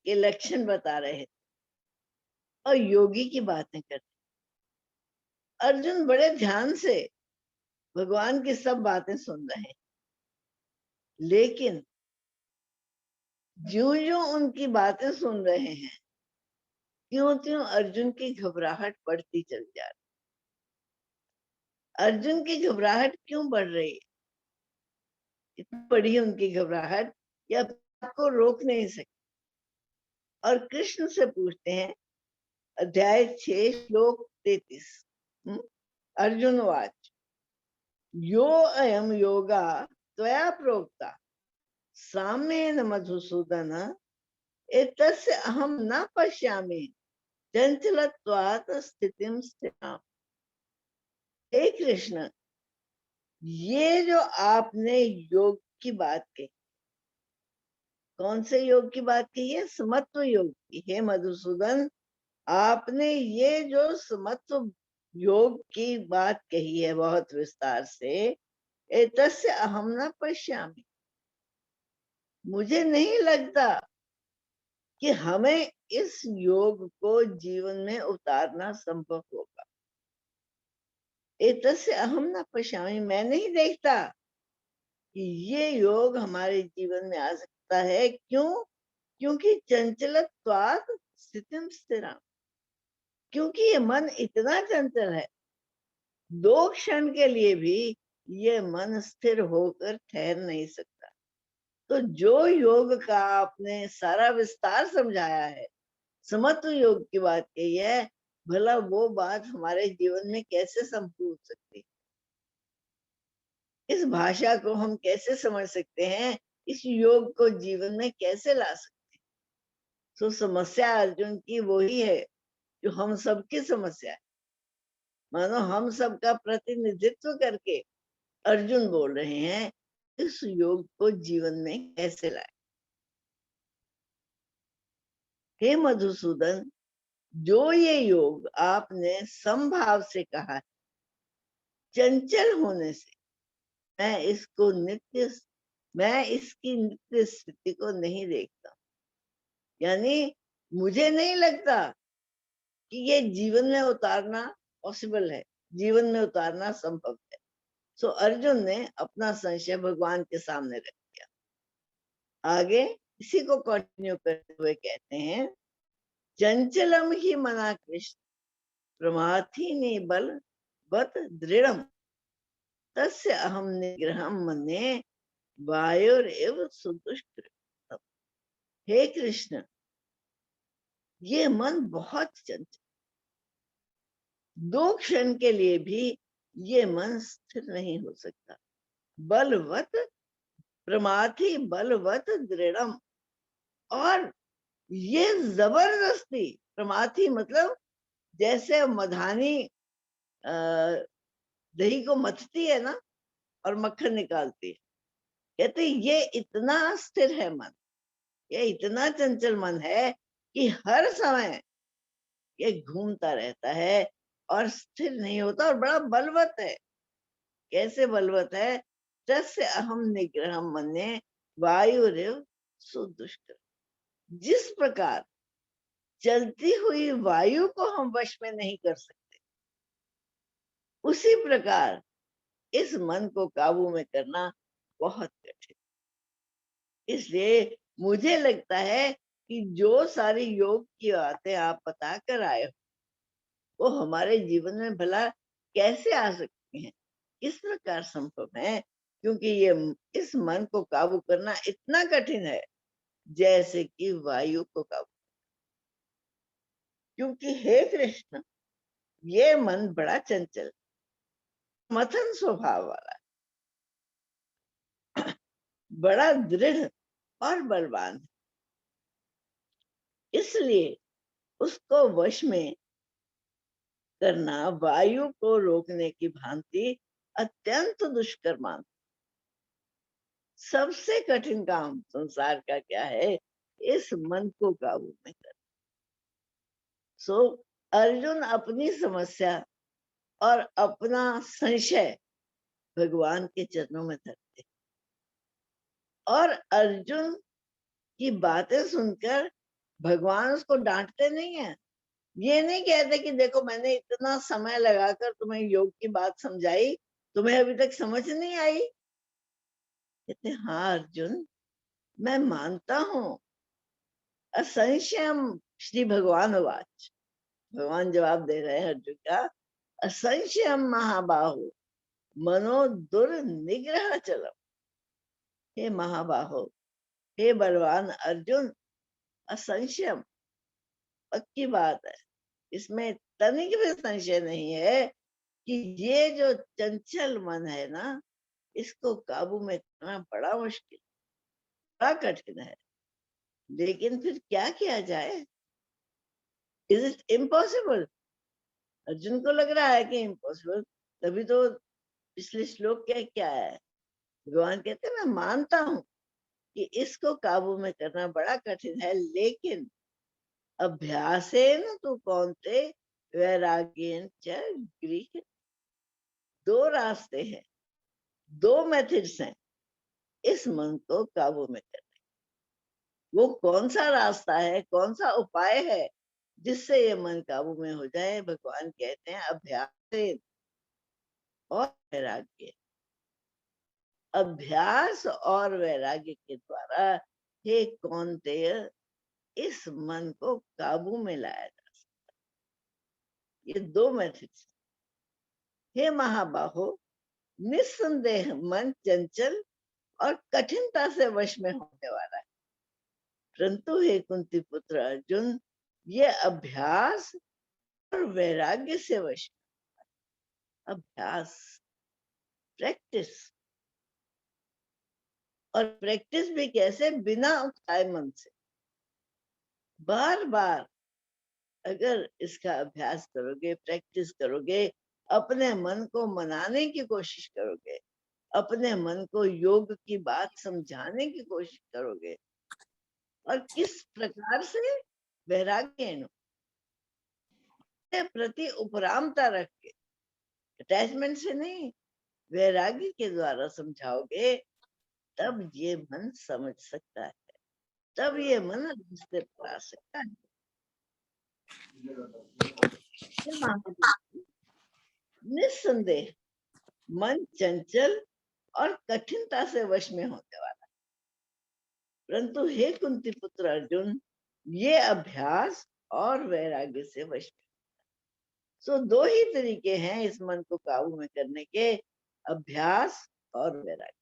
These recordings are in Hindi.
के लक्षण बता रहे थे और योगी की बातें करते। अर्जुन बड़े ध्यान से भगवान की सब बातें सुन रहे हैं, लेकिन ज्यों ज्यों उनकी बातें सुन रहे हैं, त्यों त्यों अर्जुन की घबराहट बढ़ती चली जा रही। अर्जुन की घबराहट क्यों बढ़ रही है? इतनी बड़ी उनकी घबराहट कि अब आपको रोक नहीं सकते। और कृष्ण से पूछते हैं, अध्याय 6 श्लोक 33। अर्जुन वाच, यो अयम योगा त्वया प्रोक्ता साम्येन मधुसूदन एतस्य अहम न पश्यामि चंचलत्वात् स्थितिं स्थिराम्। हे कृष्ण, ये जो आपने योग की बात कही, कौन से योग की बात कही है? समत्व योग की। हे मधुसूदन, आपने ये जो समत्व योग की बात कही है बहुत विस्तार से, एतस्य अहम न पश्यामि, मुझे नहीं लगता कि हमें इस योग को जीवन में उतारना संभव होगा। एतस्य अहम न पश्यामि, मैं नहीं देखता कि ये योग हमारे जीवन में आ सकता है। क्यों? क्योंकि चंचलत्वात् स्थितिं स्थिराम्, क्योंकि ये मन इतना चंचल है, 2 क्षण के लिए भी ये मन स्थिर होकर ठहर नहीं सकता। तो जो योग का आपने सारा विस्तार समझाया है, समत्व योग की बात कही है, भला वो बात हमारे जीवन में कैसे संभव हो सकती है? इस भाषा को हम कैसे समझ सकते हैं? इस योग को जीवन में कैसे ला सकते हैं? तो समस्या अर्जुन की वही है जो हम सबकी समस्या है। मानो हम सबका प्रतिनिधित्व करके अर्जुन बोल रहे हैं, इस योग को जीवन में कैसे लाए। हे मधुसूदन, जो ये योग आपने समभाव से कहा है, चंचल होने से, मैं इसकी नित्य स्थिति को नहीं देखता। यानी मुझे नहीं लगता कि ये जीवन में उतारना पॉसिबल है, जीवन में उतारना संभव है। सो अर्जुन ने अपना संशय भगवान के सामने रख दिया। आगे इसी को कंटिन्यू करते हुए कहते हैं, चंचलम ही मना कृष्ण प्रमाथी ने बल बत दृढ़म तस्य अहम निग्रहम मन्ये वायुरेव सुदुष्ट। हे कृष्ण, ये मन बहुत चंचल, 2 क्षण के लिए भी ये मन स्थिर नहीं हो सकता। बलवत प्रमाथी बलवत दृढ़म, और ये जबरदस्ती, प्रमाथी मतलब जैसे मधानी दही को मथती है ना और मक्खन निकालती है, कहते ये इतना स्थिर है मन, ये इतना चंचल मन है कि हर समय ये घूमता रहता है और स्थिर नहीं होता, और बड़ा बलवत है। कैसे बलवत है? तस्य अहम निग्रहम मन्ये वायुरेव सुदुष्कर। जिस प्रकार चलती हुई वायु को हम वश में नहीं कर सकते, उसी प्रकार इस मन को काबू में करना बहुत कठिन। इसलिए मुझे लगता है कि जो सारी योग की बातें आप बता कर आए हो, वो हमारे जीवन में भला कैसे आ सकती हैं, किस प्रकार संभव है? क्योंकि ये इस मन को काबू करना इतना कठिन है जैसे कि वायु को काबू। क्योंकि हे कृष्ण, ये मन बड़ा चंचल, मथन स्वभाव वाला, बड़ा दृढ़ और बलवान है। इसलिए उसको वश में करना वायु को रोकने की भांति अत्यंत दुष्कर मानता। सबसे कठिन काम संसार का क्या है? इस मन को काबू में करना। सो अर्जुन अपनी समस्या और अपना संशय भगवान के चरणों में धरते, और अर्जुन की बातें सुनकर भगवान उसको डांटते नहीं है, ये नहीं कहते कि देखो मैंने इतना समय लगाकर तुम्हें योग की बात समझाई, तुम्हें अभी तक समझ नहीं आई। कहते हाँ अर्जुन, मैं मानता हूं। असंशयम श्री भगवान उवाच, भगवान जवाब दे रहे हैं अर्जुन का, असंशयम महाबाहु मनो दुर्निग्रह चलम। हे महाबाहो, हे बलवान अर्जुन, असंशयम, पक्की बात है, इसमें तनिक भी संशय नहीं है कि ये जो चंचल मन है ना, इसको काबू में करना बड़ा मुश्किल, बड़ा कठिन है। लेकिन फिर क्या किया जाए? Is it impossible? अर्जुन को लग रहा है कि इम्पॉसिबल, तभी तो पिछले श्लोक क्या क्या है, भगवान कहते हैं मैं मानता हूं कि इसको काबू में करना बड़ा कठिन है, लेकिन अभ्यासेन तु कौन्ते वैराग्येन च गृह्य। दो रास्ते हैं, दो मेथड्स हैं इस मन को काबू में करने। वो कौन सा रास्ता है, कौन सा उपाय है जिससे ये मन काबू में हो जाए? भगवान कहते हैं अभ्यास और वैराग्य। अभ्यास और वैराग्य के द्वारा हे कौन्तेय इस मन को काबू में लाया जा सकता है। ये दो मेथड्स। हे महाबाहो, निस्संदेह मन चंचल और कठिनता से वश में होने वाला है, परंतु हे कुंती पुत्र अर्जुन, ये अभ्यास और वैराग्य से वश। अभ्यास, प्रैक्टिस, और प्रैक्टिस भी कैसे? बिना उठाए मन से बार बार अगर इसका अभ्यास करोगे, प्रैक्टिस करोगे, अपने मन को मनाने की कोशिश करोगे, अपने मन को योग की बात समझाने की कोशिश करोगे, और किस प्रकार से? वैराग्य प्रति उपरामता रख के, अटैचमेंट से नहीं, वैराग्य के द्वारा समझाओगे, तब ये मन समझ सकता है, तब ये मन रास्ते पर आ सकता है। निस्संदेह मन चंचल और कठिनता से वश में होने वाला, परंतु हे कुंती पुत्र अर्जुन, ये अभ्यास और वैराग्य से वश में। सो दो ही तरीके हैं इस मन को काबू में करने के, अभ्यास और वैराग्य।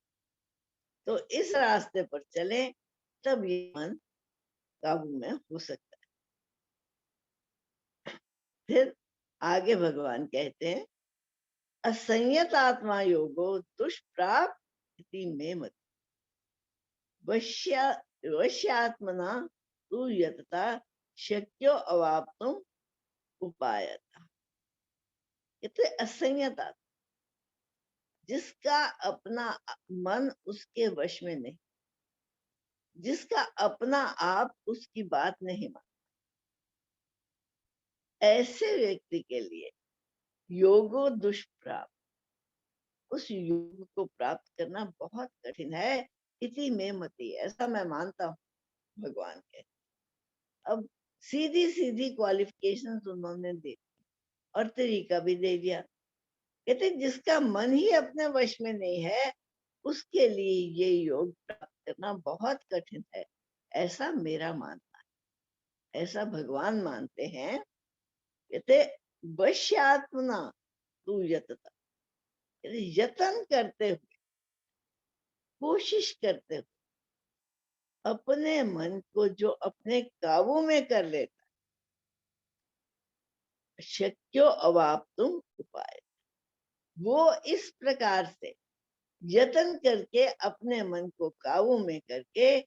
तो इस रास्ते पर चले, तब ये मन काबू में हो सकता है। फिर आगे भगवान कहते हैं, असंयत आत्मा योगो दुष्प्राप में मत वश्यात्मना तू यतता शक्यो अवाप्तुम उपायता। कहते असंयत आत्मा, जिसका अपना मन उसके वश में नहीं, जिसका अपना आप उसकी बात नहीं मानता, ऐसे व्यक्ति के लिए योगो दुष्प्राप, उस योग को प्राप्त करना बहुत कठिन है। इति में मति, ऐसा मैं मानता हूँ, भगवान के। अब सीधी सीधी क्वालिफिकेशंस उन्होंने दे और तरीका भी दे दिया। कहते जिसका मन ही अपने वश में नहीं है, उसके लिए ये योग प्राप्त करना बहुत कठिन है, ऐसा मेरा मानना है, ऐसा भगवान मानते हैं। कहते वश्यात्मना तू यतता, यतन करते हुए, कोशिश करते हुए, अपने मन को जो अपने काबू में कर लेता, शक्यो अवाप्तुम उपाय, वो इस प्रकार से यत्न करके अपने मन को काबू में करके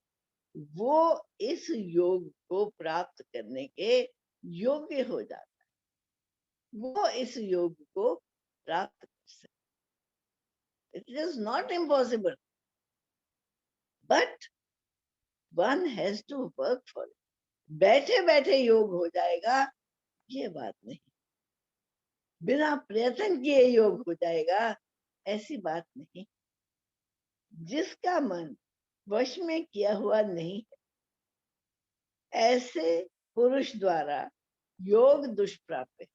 वो इस योग को प्राप्त करने के योग्य हो जाता है, वो इस योग को प्राप्त कर सकता। It is not impossible, but one has to work for it. बैठे बैठे योग हो जाएगा, ये बात नहीं। बिना प्रयत्न किए योग हो जाएगा, ऐसी बात नहीं। जिसका मन वश में किया हुआ नहीं है, ऐसे पुरुष द्वारा योग दुष्प्राप्य,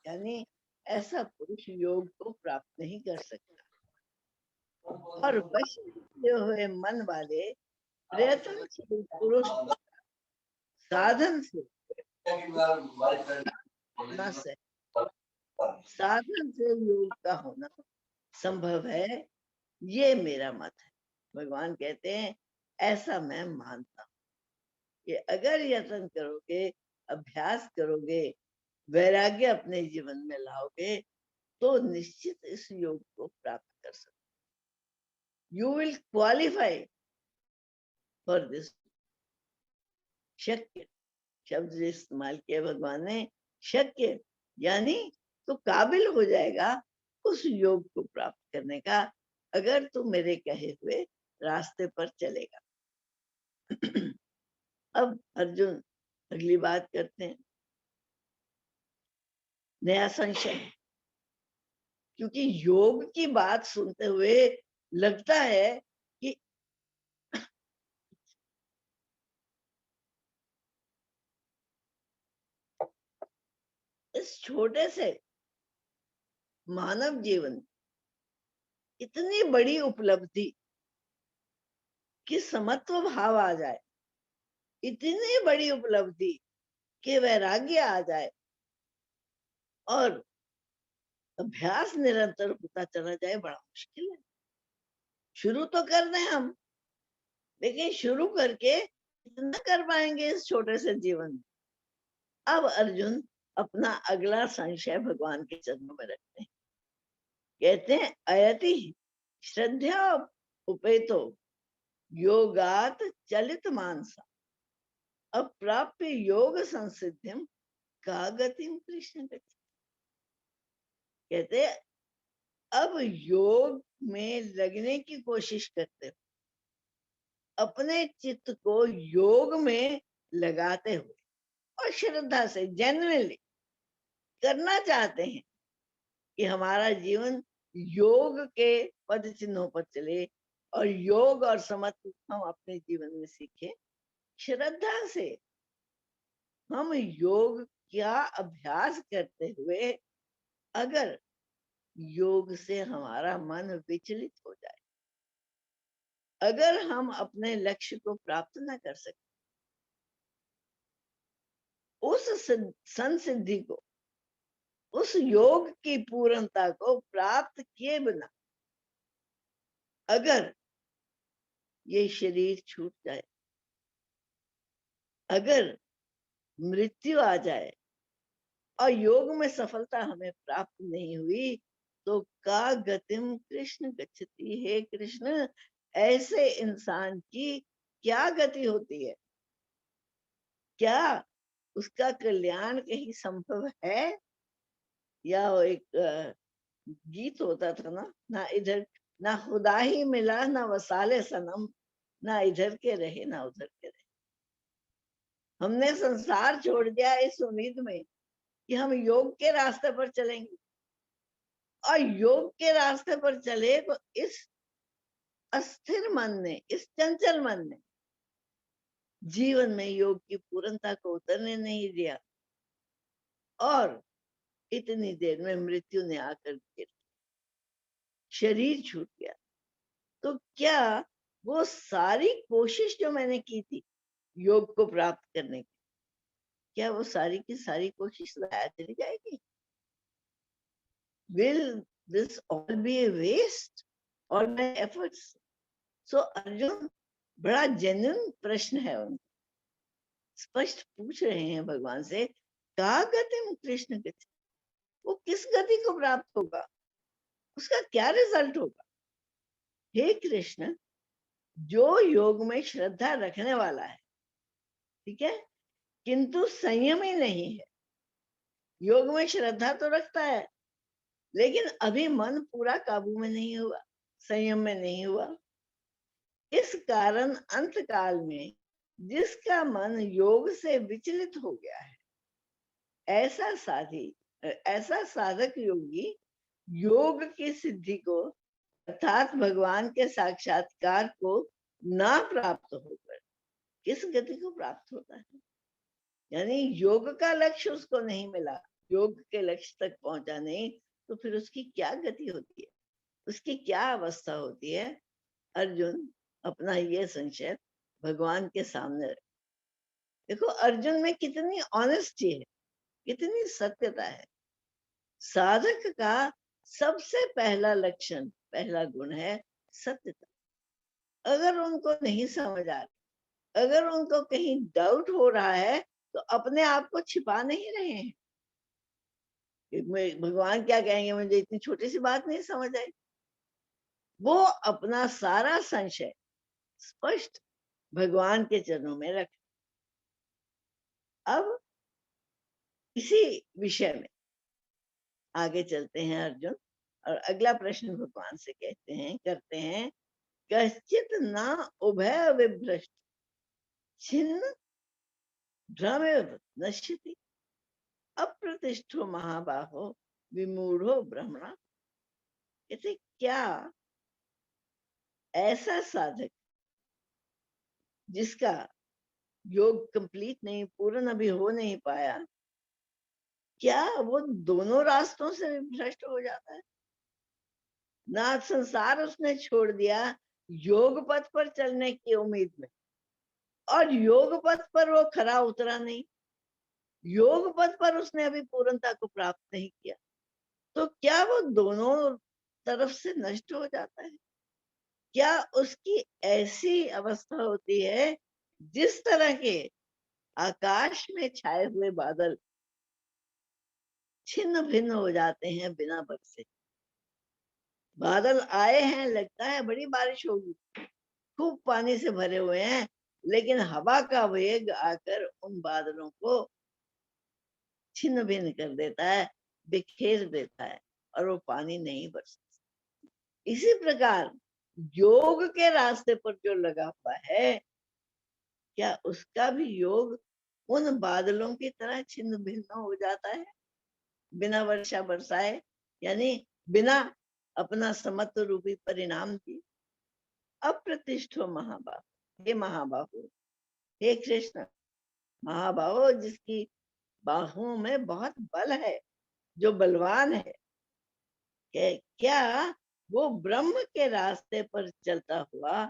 यानी ऐसा पुरुष योग को प्राप्त नहीं कर सकता। और वश किए हुए मन वाले प्रयत्नशील पुरुष साधन से न से साधन से योग का होना संभव है, ये मेरा मत है। भगवान कहते हैं ऐसा मैं मानता हूं कि अगर यत्न करोगे, अभ्यास करोगे, वैराग्य अपने जीवन में लाओगे, तो निश्चित इस योग को प्राप्त कर सकते। You will qualify for this. शक्य शब्द जो इस्तेमाल किया भगवान ने, शक्य, यानी तो काबिल हो जाएगा उस योग को प्राप्त करने का, अगर तू मेरे कहे हुए रास्ते पर चलेगा। अब अर्जुन अगली बात करते हैं, नया संशय। क्योंकि योग की बात सुनते हुए लगता है कि इस छोटे से मानव जीवन इतनी बड़ी उपलब्धि कि समत्व भाव आ जाए, इतनी बड़ी उपलब्धि कि वैराग्य आ जाए और अभ्यास निरंतर होता चला जाए, बड़ा मुश्किल है। शुरू तो कर दें हम, लेकिन शुरू करके कितना कर पाएंगे इस छोटे से जीवन में। अब अर्जुन अपना अगला संशय भगवान के चरणों में रखते हैं। कहते हैं अयति श्रद्धा उपेतो योगात चलित मानसा अप्राप्य योग संसिद्धिम का गतिम कृष्ण गति। कहते अब योग में लगने की कोशिश करते हो, अपने चित्त को योग में लगाते हुए और श्रद्धा से जेन्युइनली करना चाहते हैं कि हमारा जीवन योग के पद चिन्हों पर चले और योग और समत्व हम अपने जीवन में सीखें। श्रद्धा से हम योग का अभ्यास करते हुए अगर योग से हमारा मन विचलित हो जाए, अगर हम अपने लक्ष्य को प्राप्त न कर सके, उस संसिद्धि को, उस योग की पूर्णता को प्राप्त किए बिना अगर ये शरीर छूट जाए, अगर मृत्यु आ जाए और योग में सफलता हमें प्राप्त नहीं हुई, तो का गतिम कृष्ण गच्छति। हे कृष्ण, ऐसे इंसान की क्या गति होती है? क्या उसका कल्याण कहीं संभव है? या वो एक गीत होता था ना इधर ना खुदा ही मिला ना वसाले सनम, ना इधर के रहे ना उधर के रहे। हमने संसार छोड़ दिया इस उम्मीद में कि हम योग के रास्ते पर चलेंगे, और योग के रास्ते पर चले तो इस अस्थिर मन ने, इस चंचल मन ने जीवन में योग की पूर्णता को उतरने नहीं दिया, और इतनी देर में मृत्यु ने आकर गिर, शरीर छूट गया। तो क्या वो सारी कोशिश जो मैंने की थी योग को प्राप्त करने की, क्या वो सारी की सारी कोशिश लाया चली जाएगी? Will this all be a waste? All my efforts? So Arjun बड़ा जेन्युइन प्रश्न है, उनका स्पष्ट पूछ रहे हैं भगवान से, का गतिम कृष्ण गति, वो किस गति को प्राप्त होगा, उसका क्या रिजल्ट होगा? हे कृष्ण, जो योग में श्रद्धा रखने वाला है, ठीक है, किंतु संयमी नहीं है, योग में श्रद्धा तो रखता है लेकिन अभी मन पूरा काबू में नहीं हुआ, संयम में नहीं हुआ, इस कारण अंत काल में जिसका मन योग से विचलित हो गया है, ऐसा साधक योगी योग की सिद्धि को अर्थात भगवान के साक्षात्कार को ना प्राप्त होकर किस गति को प्राप्त होता है? यानी योग का लक्ष्य उसको नहीं मिला, योग के लक्ष्य तक पहुंचा नहीं, तो फिर उसकी क्या गति होती है, उसकी क्या अवस्था होती है। अर्जुन अपना ये संशय भगवान के सामने रखे। देखो अर्जुन में कितनी ऑनेस्टी है, कितनी सत्यता है। साधक का सबसे पहला लक्षण, पहला गुण है सत्यता। अगर उनको नहीं समझ आ रहा, अगर उनको कहीं डाउट हो रहा है, तो अपने आप को छिपा नहीं रहे हैं कि भगवान क्या कहेंगे, मुझे इतनी छोटी सी बात नहीं समझ आई। वो अपना सारा संशय स्पष्ट भगवान के चरणों में रख। अब इसी विषय में आगे चलते हैं अर्जुन, और अगला प्रश्न भगवान से करते हैं, कश्चित ना उभय विभ्रष्ट छिन्न भ्रमेव नश्यति अप्रतिष्ठो महाबाहो विमूढ़ो ब्रह्मणा। कहते क्या ऐसा साधक जिसका योग कंप्लीट नहीं, पूर्ण अभी हो नहीं पाया, क्या वो दोनों रास्तों से भ्रष्ट हो जाता है? ना संसार उसने छोड़ दिया योग पथ पर चलने की उम्मीद में, और योग पथ पर वो खरा उतरा नहीं, योग पथ पर उसने अभी पूर्णता को प्राप्त नहीं किया, तो क्या वो दोनों तरफ से नष्ट हो जाता है? क्या उसकी ऐसी अवस्था होती है जिस तरह के आकाश में छाए हुए बादल छिन्न भिन्न हो जाते हैं बिना बरसे। बादल आए हैं, लगता है बड़ी बारिश होगी, खूब पानी से भरे हुए हैं, लेकिन हवा का वेग आकर उन बादलों को छिन्न भिन्न कर देता है, बिखेर देता है, और वो पानी नहीं बरसता। इसी प्रकार योग के रास्ते पर जो लगा हुआ है, क्या उसका भी योग उन बादलों की तरह छिन्न भिन्न हो जाता है बिना वर्षा बरसाए, यानी बिना अपना समत्व रूपी परिणाम दिए? अप्रतिष्ठो महाबाहु, हे महाबाहु, हे कृष्ण, महाबाहु जिसकी बाहुओं में बहुत बल है, जो बलवान है, क्या वो ब्रह्म के रास्ते पर चलता हुआ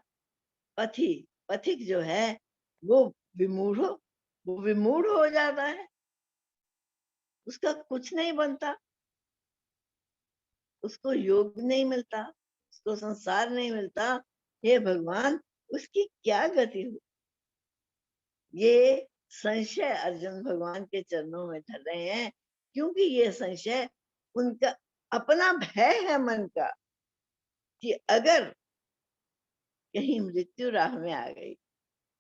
पथी पथिक जो है वो विमूढ़ हो, वो विमूढ़ हो जाता है, उसका कुछ नहीं बनता, उसको योग नहीं मिलता, उसको संसार नहीं मिलता। हे भगवान, उसकी क्या गति हो? ये संशय अर्जुन भगवान के चरणों में धर रहे हैं, क्योंकि ये संशय उनका अपना भय है मन का, कि अगर कहीं मृत्यु राह में आ गई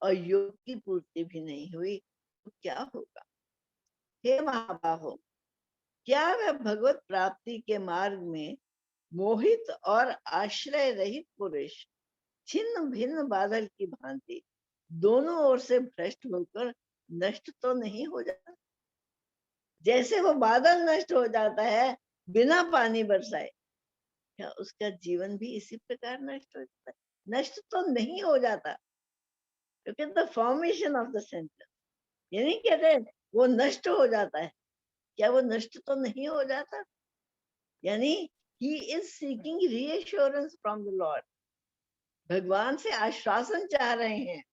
और योग की पूर्ति भी नहीं हुई, तो क्या होगा? हे महाबाहो, क्या वह भगवत प्राप्ति के मार्ग में मोहित और आश्रय रहित पुरुष छिन्न भिन्न बादल की भांति दोनों ओर से भ्रष्ट होकर नष्ट तो नहीं हो जाता? जैसे वो बादल नष्ट हो जाता है बिना पानी बरसाए, क्या उसका जीवन भी इसी प्रकार नष्ट हो जाता है? नष्ट तो नहीं हो जाता, क्योंकि the formation of the sentence, ये नहीं कहते वो नष्ट हो जाता है, क्या वो नष्ट तो नहीं हो जाता? यानी he is seeking reassurance from the Lord, भगवान से आश्वासन चाह रहे हैं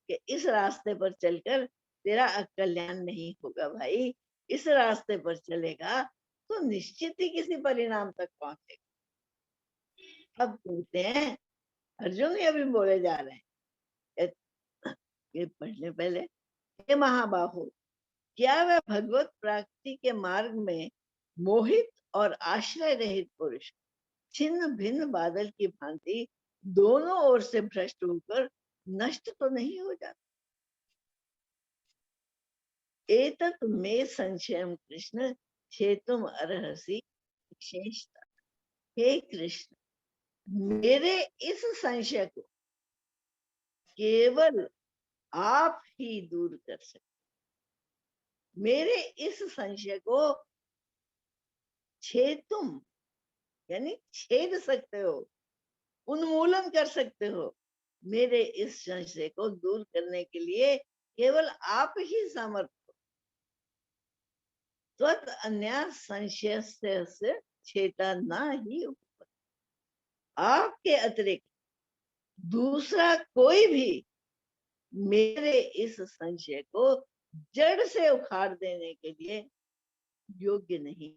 कि इस रास्ते पर चलकर तेरा अकल्याण नहीं होगा भाई, इस रास्ते पर चलेगा तो निश्चित ही किसी परिणाम तक पहुंचेगा। अब पूछते हैं, अर्जुन ये भी बोले जा रहे हैं, ये पढ़ने पहले, हे महाबाहु, क्या वह भगवत प्राप्ति के मार्ग में मोहित और आश्रय रहित पुरुष छिन्न भिन्न बादल की भांति दोनों ओर से भ्रष्ट होकर नष्ट तो नहीं हो जाता? एतत् में संशयम कृष्ण छेतुम अर्हसि विशेषता। हे कृष्ण, मेरे इस संशय को केवल आप ही दूर कर सकते, मेरे इस संशय को छेतुम यानी छेद सकते हो, उन्मूलन कर सकते हो। मेरे इस संशय को दूर करने के लिए केवल आप ही समर्थ हो। त्वत् अन्य संशय से छेता ना ही उपपद्यते। आपके अतिरिक्त दूसरा कोई भी मेरे इस संशय को जड़ से उखाड़ देने के लिए योग्य नहीं।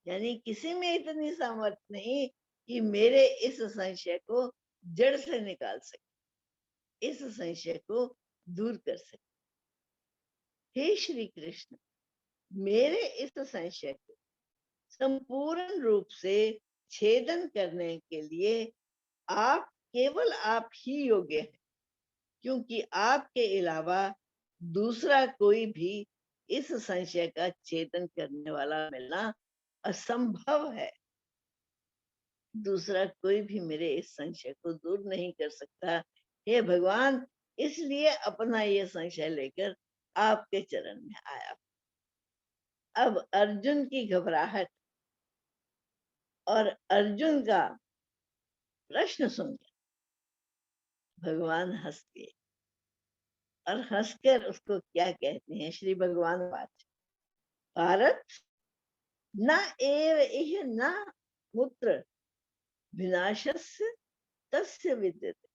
यानी किसी में इतनी सामर्थ्य नहीं कि मेरे इस संशय को जड़ से निकाल सके, इस संशय को दूर कर सके। हे श्री कृष्ण, मेरे इस संशय को संपूर्ण रूप से छेदन करने के लिए आप, केवल आप ही योग्य हैं, क्योंकि आपके अलावा दूसरा कोई भी इस संशय का छेदन करने वाला मिलना असंभव है। दूसरा कोई भी मेरे इस संशय को दूर नहीं कर सकता। हे भगवान, इसलिए अपना ये संशय लेकर आपके चरण में आया। अब अर्जुन की घबराहट और अर्जुन का प्रश्न सुनकर भगवान हंस दिए, और हंसकर उसको क्या कहते हैं श्री भगवान वाच, भारत न एव इह न मुत्र विनाशस्य तस्य विद्यते,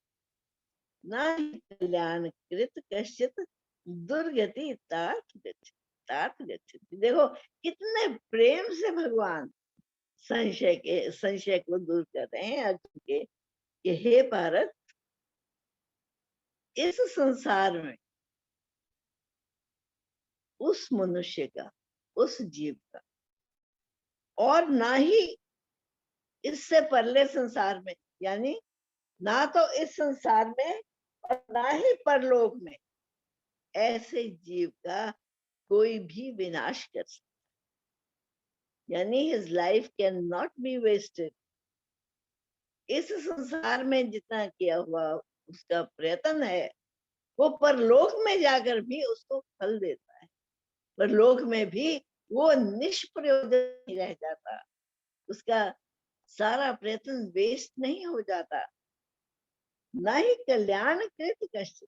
न हि कल्याण कृत कश्चित दुर्गति तात गच्छति। देखो कितने प्रेम से भगवान संशय को दूर कर रहे हैं अर्जुन के, कि हे भारत, इस संसार में उस मनुष्य का, उस जीव का, और ना ही इससे परले संसार में, यानी ना तो इस संसार में और ना ही परलोक में ऐसे जीव का कोई भी विनाश कर सकता, यानी his life can not be wasted. इस संसार में जितना किया हुआ उसका प्रयत्न है, वो परलोक में जाकर भी उसको फल देता है। परलोक में भी वो निष्प्रयोजन नहीं रह जाता, उसका सारा प्रयत्न वेस्ट नहीं हो जाता। ना ही कल्याण कृत कष्ट,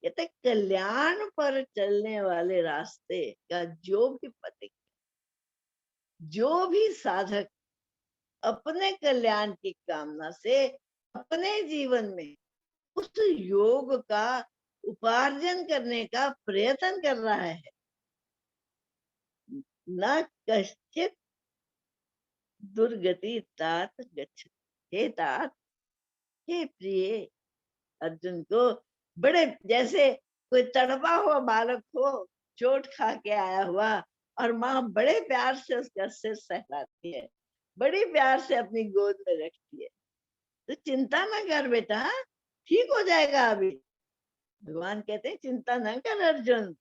कहते कल्याण पर चलने वाले रास्ते का जो भी पथिक, जो भी साधक अपने कल्याण की कामना से अपने जीवन में उस योग का उपार्जन करने का प्रयत्न कर रहा है, न कश्चित दुर्गति तात गच्छति। हे तात, हे प्रिय अर्जुन को, बड़े जैसे कोई तड़पा हुआ बालक हो, चोट खा के आया हुआ, और माँ बड़े प्यार से उसका सिर सहलाती है, बड़ी प्यार से अपनी गोद में रखती है। तो चिंता ना कर बेटा, ठीक हो जाएगा अभी। भगवान कहते हैं चिंता न कर अर्जुन।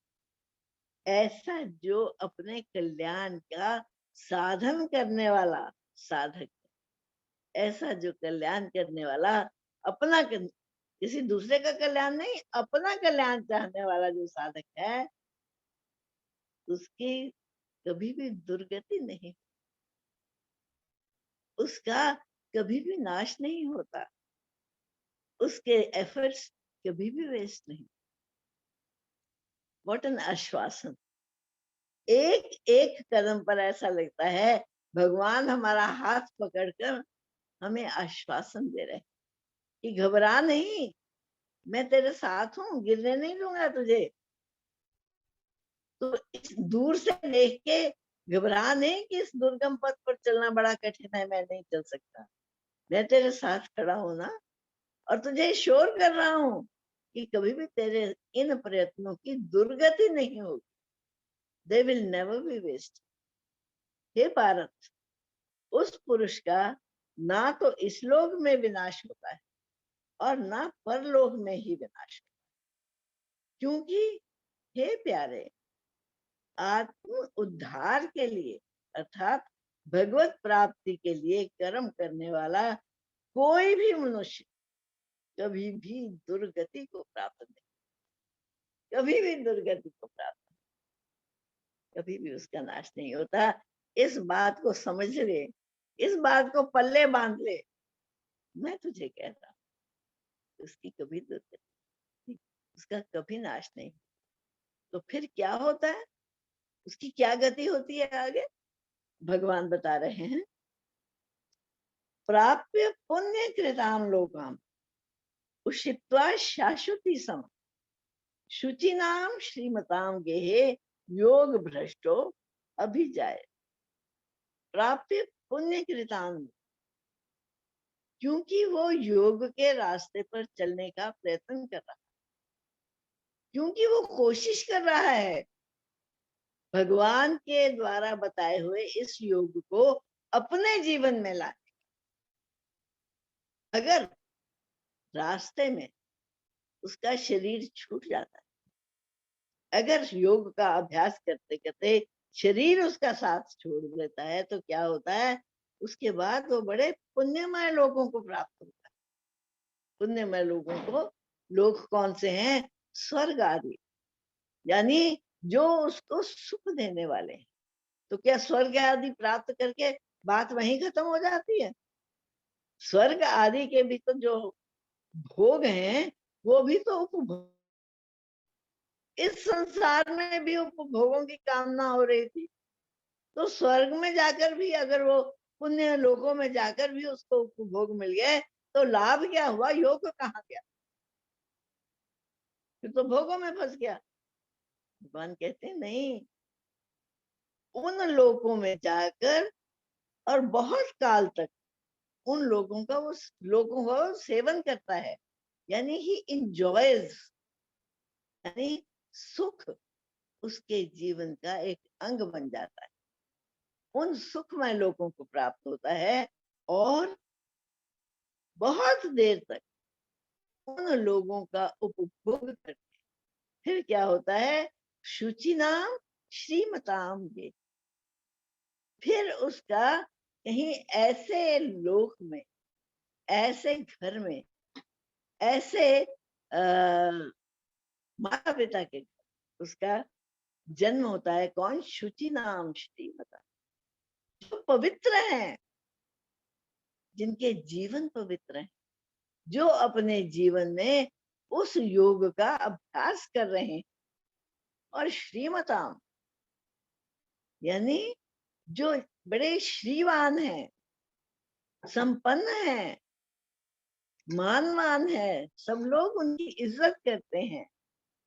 ऐसा जो अपने कल्याण का साधन करने वाला साधक, ऐसा जो कल्याण करने वाला, अपना किसी दूसरे का कल्याण नहीं, अपना कल्याण चाहने वाला जो साधक है, उसकी कभी भी दुर्गति नहीं, उसका कभी भी नाश नहीं होता, उसके एफर्ट्स कभी भी वेस्ट नहीं। व्हाट एन आश्वासन। एक एक कदम पर ऐसा लगता है भगवान हमारा हाथ पकड़कर हमें आश्वासन दे रहे हैं कि घबरा नहीं, मैं तेरे साथ हूं, गिरने नहीं दूंगा तुझे। तो इस दूर से देख के घबरा नहीं कि इस दुर्गम पथ पर चलना बड़ा कठिन है, मैं नहीं चल सकता। मैं तेरे साथ खड़ा हूं ना, और तुझे श्योर कर रहा हूं कि कभी भी तेरे इन प्रयत्नों की दुर्गति नहीं होगी। They will never be waste. हे भारत, उस पुरुष का ना तो इस लोक में विनाश होता है और ना परलोक में ही विनाश होता है, क्योंकि हे प्यारे, आत्म उद्धार के लिए अर्थात भगवत प्राप्ति के लिए कर्म करने वाला कोई भी मनुष्य कभी भी दुर्गति को प्राप्त नहीं, कभी भी दुर्गति को प्राप्त, कभी भी उसका नाश नहीं होता। इस बात को समझ ले, इस बात को पल्ले बांध ले। मैं तुझे कहता हूं उसकी कभी दुर्गति नहीं। उसका कभी नाश नहीं। तो फिर क्या होता है, उसकी क्या गति होती है आगे, भगवान बता रहे हैं। प्राप्य पुण्य कृताम लोकाम उषित्वा शाश्वती सम शुचिनाम श्रीमताम गेहे योग भ्रष्टो अभिजाय। प्राप्य पुण्य कृताम, क्योंकि वो योग के रास्ते पर चलने का प्रयत्न कर रहा है, क्योंकि वो कोशिश कर रहा है भगवान के द्वारा बताए हुए इस योग को अपने जीवन में लाने। अगर रास्ते में उसका शरीर छूट जाता है, अगर योग का अभ्यास करते करते शरीर उसका साथ छोड़ देता है, तो क्या होता है, उसके बाद वो बड़े पुण्यमय लोगों को प्राप्त होता है। पुण्यमय लोगों को, लोग कौन से हैं, स्वर्ग आदि, यानी जो उसको सुख देने वाले हैं। तो क्या स्वर्ग आदि प्राप्त करके बात वहीं खत्म हो जाती है? स्वर्ग आदि के भी तो जो भोग हैं, वो भी तो उपभोग। इस संसार में भी उपभोगों की कामना हो रही थी, तो स्वर्ग में जाकर भी अगर वो पुण्य लोकों में जाकर भी उसको उपभोग मिल गए, तो लाभ क्या हुआ, योग कहाँ गया? फिर तो भोगों में फंस गया। भगवान कहते हैं नहीं, उन लोकों में जाकर और बहुत काल तक उन लोगों का वो लोगों का वो सेवन करता है, यानी ही इंजॉयज, यानी सुख उसके जीवन का एक अंग बन जाता है, उन सुखमय लोगों को प्राप्त होता है और बहुत देर तक उन लोगों का उपभोग करके फिर क्या होता है, शुचि नाम श्रीमताम गे, फिर उसका कहीं ऐसे लोक में, ऐसे घर में, ऐसे माता पिता के घर उसका जन्म होता है। कौन? शुचि नाम श्रीमता, जो पवित्र हैं, जिनके जीवन पवित्र हैं, जो अपने जीवन में उस योग का अभ्यास कर रहे हैं। और श्रीमताम यानी जो बड़े श्रीवान हैं, संपन्न हैं, मानवान है, सब लोग उनकी इज्जत करते हैं,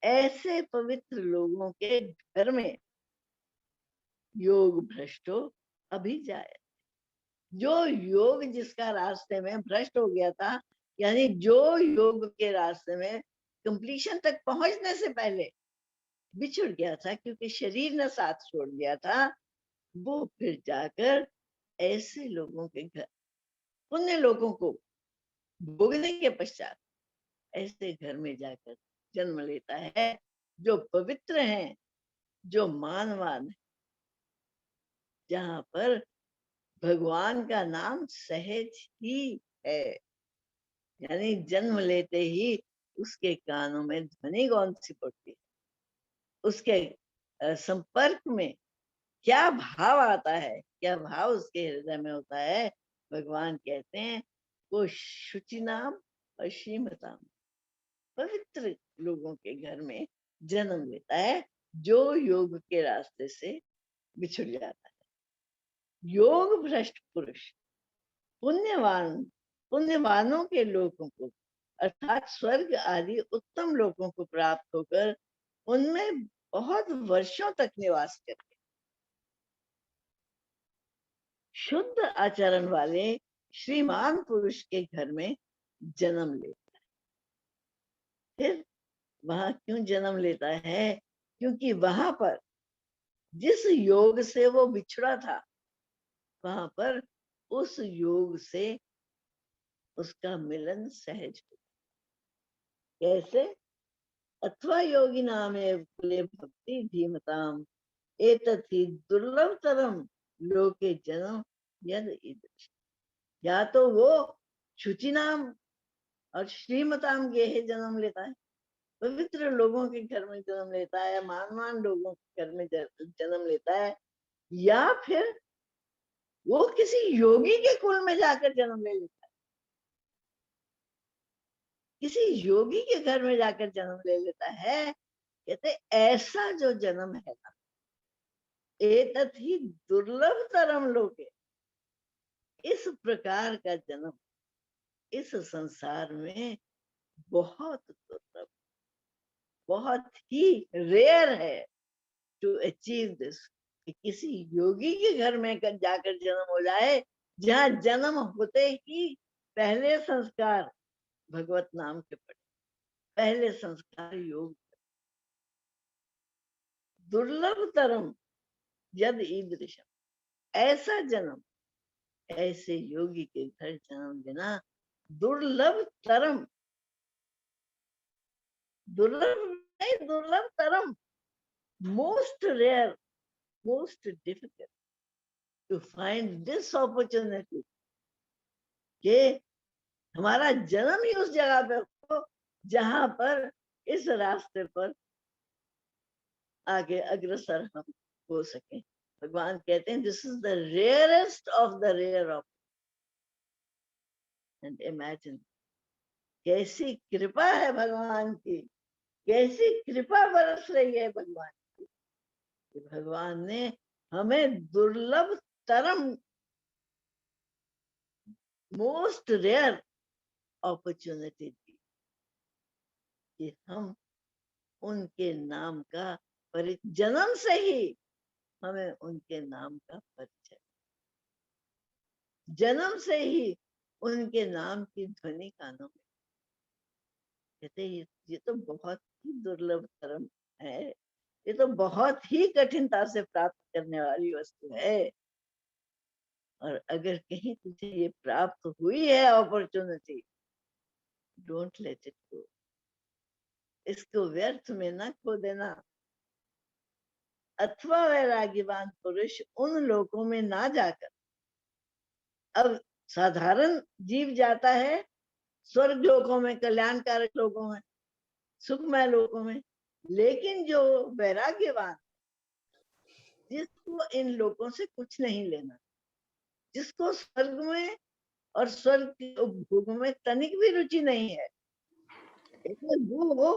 ऐसे पवित्र लोगों के घर में योग भ्रष्टो अभी जाए। जो योग जिसका रास्ते में भ्रष्ट हो गया था, यानी जो योग के रास्ते में कंप्लीशन तक पहुंचने से पहले बिछुड़ गया था, क्योंकि शरीर ने साथ छोड़ दिया था, वो फिर जाकर ऐसे लोगों के घर, पुण्य लोगों को भोगने के पश्चात ऐसे घर में जाकर जन्म लेता है, जो पवित्र हैं, जो मानवान है, जहां पर भगवान का नाम सहज ही है। यानी जन्म लेते ही उसके कानों में ध्वनि कौन सी पड़ती है, उसके संपर्क में क्या भाव आता है, क्या भाव उसके हृदय में होता है। भगवान कहते हैं वो शुचि नाम और श्रीमताम, पवित्र लोगों के घर में जन्म लेता है, जो योग के रास्ते से बिछुड़ जाता है। योग भ्रष्ट पुरुष पुण्यवान, पुण्यवानों के लोगों को अर्थात स्वर्ग आदि उत्तम लोगों को प्राप्त होकर उनमें बहुत वर्षों तक निवास करके शुद्ध आचरण वाले श्रीमान पुरुष के घर में जन्म लेता है। फिर वहां क्यों जन्म लेता है? क्योंकि वहां पर जिस योग से वो बिछड़ा था, वहां पर उस योग से उसका मिलन सहज हो। कैसे? अथवा योगी नाम कुले भक्ति धीमताम एतत् ही दुर्लभतरम लोके जन्म यद ईदृश। या तो वो शुचि नाम और श्रीमताम गेहे जन्म लेता है, पवित्र लोगों के घर में जन्म लेता है, मानवान लोगों के घर में जन्म लेता है, या फिर वो किसी योगी के कुल में जाकर जन्म ले लेता है। किसी योगी के घर में जाकर जन्म ले लेता है। कहते ऐसा जो जन्म है ना, एतत् ही दुर्लभ तरम लोके, इस प्रकार का जन्म इस संसार में बहुत दुर्लभ, बहुत ही रेयर है टू अचीव दिस, कि किसी योगी के घर में जाकर जन्म हो जाए, जहाँ जन्म होते ही पहले संस्कार भगवत नाम के पड़े, पहले संस्कार योग। दुर्लभ तरम यद ईदृशम, ऐसा जन्म ऐसे योगी के घर जन्म लेना दुर्लभ तरम, दुर्लभ नहीं, दुर्लभ तरम, most rare, most difficult to find this opportunity, कि हमारा जन्म ही उस जगह पे हो जहां पर इस रास्ते पर आगे अग्रसर हम हो सके। भगवान कहते हैं this is the rarest of the rare of. And imagine कैसी कृपा है भगवान की, कैसी कृपा बरस रही है भगवान की, कि भगवान ने हमें दुर्लभ तरम, मोस्ट रेयर अपॉर्चुनिटी दी, कि हम उनके नाम का जन्म से ही हमें उनके नाम का परिचय, जन्म से ही उनके नाम की ध्वनि कानों में। कहते ये तो बहुत ही दुर्लभ धर्म है, ये तो बहुत ही कठिनता से प्राप्त करने वाली वस्तु है। और अगर कहीं तुझे ये प्राप्त हुई है opportunity, don't let it go, इसको व्यर्थ में ना खो देना। अथवा वैराग्यवान पुरुष उन लोकों में ना जाकर, अब साधारण जीव जाता है स्वर्ग लोकों में, कल्याणकारक लोकों में, सुखमय लोकों में, लेकिन जो वैराग्यवान, जिसको इन लोकों से कुछ नहीं लेना, जिसको स्वर्ग में और स्वर्ग के उपभोग में तनिक भी रुचि नहीं है, वो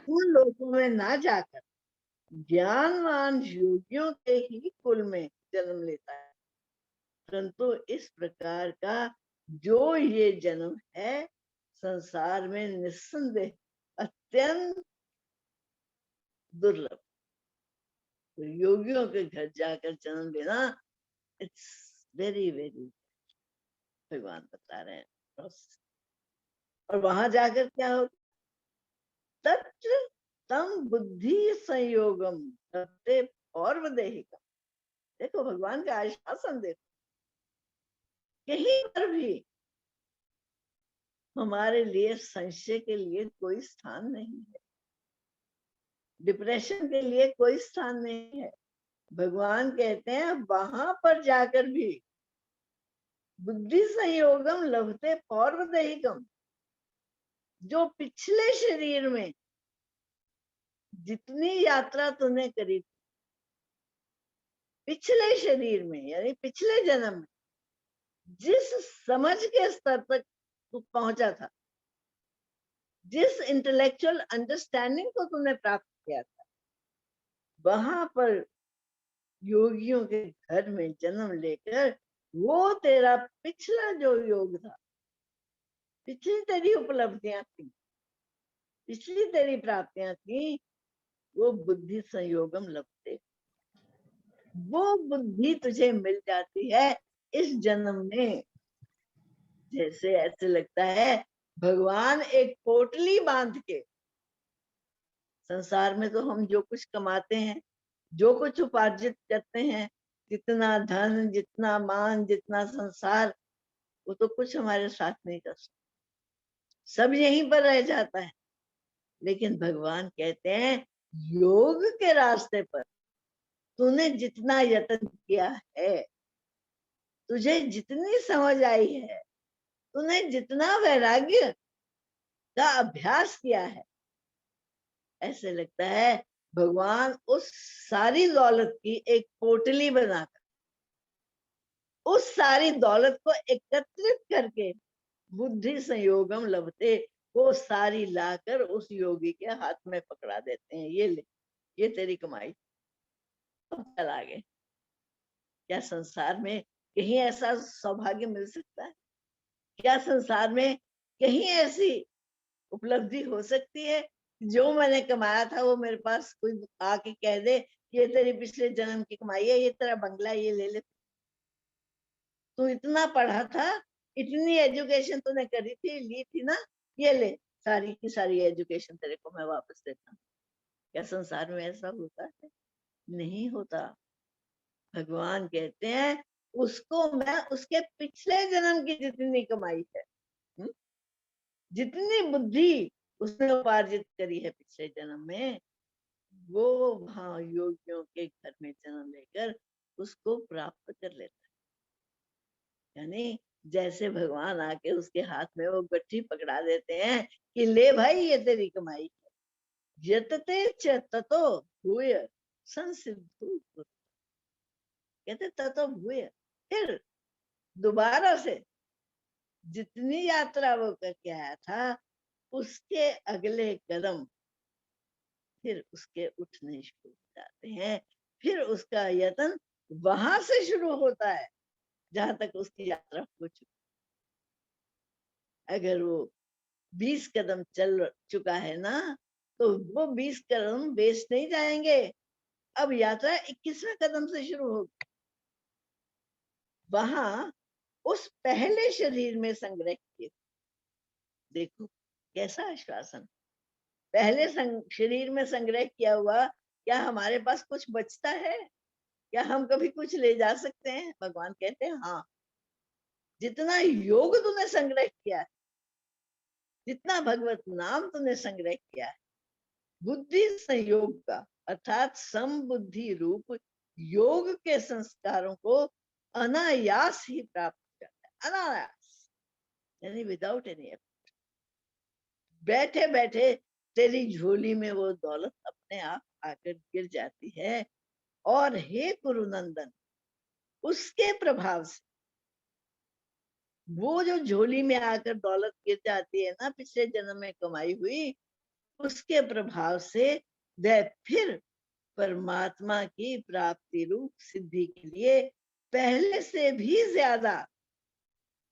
उन लोकों में ना जाकर ज्ञानवान योगियों के ही कुल में जन्म लेता है। परंतु इस प्रकार का जो ये जन्म है संसार में निस्संदेह अत्यंत दुर्लभ। तो योगियों के घर जाकर जन्म लेना इट्स वेरी वेरी, भगवान बता रहे हैं। और वहां जाकर क्या हो, तत्र तम बुद्धि संयोगम तत्ते पौर्वदेहिकम। देखो भगवान का आश्वासन देखो, कहीं पर भी हमारे लिए संशय के लिए कोई स्थान नहीं है, डिप्रेशन के लिए कोई स्थान नहीं है। भगवान कहते हैं वहां पर जाकर भी बुद्धि संयोगम लभते पौर्वदेहिकम, जो पिछले शरीर में जितनी यात्रा तूने करी, पिछले शरीर में यानी पिछले जन्म में जिस समझ के स्तर तक तू पहुंचा था, जिस इंटेलेक्चुअल अंडरस्टैंडिंग को तुमने प्राप्त किया था, वहां पर योगियों के घर में जन्म लेकर वो तेरा पिछला जो योग था, पिछली तेरी उपलब्धियां थी, पिछली तेरी प्राप्तियां थी, वो बुद्धि संयोगम लभते, वो बुद्धि तुझे मिल जाती है इस जन्म में। जैसे ऐसे लगता है भगवान एक पोटली बांध के, संसार में तो हम जो कुछ कमाते हैं, जो कुछ उपार्जित करते हैं, जितना धन, जितना मान, जितना संसार, वो तो कुछ हमारे साथ नहीं कर सकता, सब यहीं पर रह जाता है। लेकिन भगवान कहते हैं योग के रास्ते पर तूने जितना यत्न किया है, तुझे जितनी समझ आई है, तूने जितना वैराग्य का अभ्यास किया है, ऐसे लगता है भगवान उस सारी दौलत की एक पोटली बनाकर, उस सारी दौलत को एकत्रित करके बुद्धि संयोगम लभते, वो सारी लाकर उस योगी के हाथ में पकड़ा देते हैं, ये ले, ये तेरी कमाई, अब चल आगे। क्या संसार में कहीं ऐसा सौभाग्य मिल सकता है? क्या संसार में कहीं ऐसी उपलब्धि हो सकती है जो मैंने कमाया था वो मेरे पास कोई आके कह दे ये तेरी पिछले जन्म की कमाई है, ये तेरा बंगला, ये ले ले। तू इतना पढ़ा था, इतनी एजुकेशन तूने करी थी, ली थी ना, ये ले, सारी की सारी एजुकेशन तेरे को मैं वापस देता हूँ। क्या संसार में ऐसा होता है? नहीं होता। भगवान कहते हैं उसको मैं उसके पिछले जन्म की जितनी कमाई है, जितनी बुद्धि उसने उपार्जित करी है पिछले जन्म में, वो वहां योगियों के घर में जन्म लेकर उसको प्राप्त कर लेता है। यानी जैसे भगवान आके उसके हाथ में वो गट्ठी पकड़ा देते हैं कि ले भाई ये तेरी कमाई है। यतते च ततो भूय संसिद्धु, कहते ततो भूय, फिर दोबारा से जितनी यात्रा वो करके आया था उसके अगले कदम फिर उसके उठने शुरू हो जाते हैं। फिर उसका यत्न वहां से शुरू होता है जहां तक उसकी यात्रा हो चुकी। अगर वो 20 कदम चल चुका है ना, तो वो 20 कदम वेस्ट नहीं जाएंगे। अब यात्रा 21वें कदम से शुरू होगी। वहां उस पहले शरीर में संग्रह किए, देखो कैसा आश्वासन, पहले शरीर में संग्रह किया हुआ क्या हमारे पास कुछ बचता है? क्या हम कभी कुछ ले जा सकते हैं? भगवान कहते हैं हाँ, जितना योग तूने संग्रह किया है, जितना भगवत नाम तूने संग्रह किया है, बुद्धि संयोग का अर्थात समबुद्धि रूप योग के संस्कारों को अनायास ही प्राप्त हो जाता है। अनायास यानी विदाउट एनी एफर्ट। बैठे बैठे तेरी झोली में वो दौलत अपने आप आकर गिर जाती है। और हे कुरुनंदन, उसके प्रभाव से वो जो झोली में आकर दौलत गिर जाती है ना पिछले जन्म में कमाई हुई, उसके प्रभाव से वह फिर परमात्मा की प्राप्ति रूप सिद्धि के लिए पहले से भी ज्यादा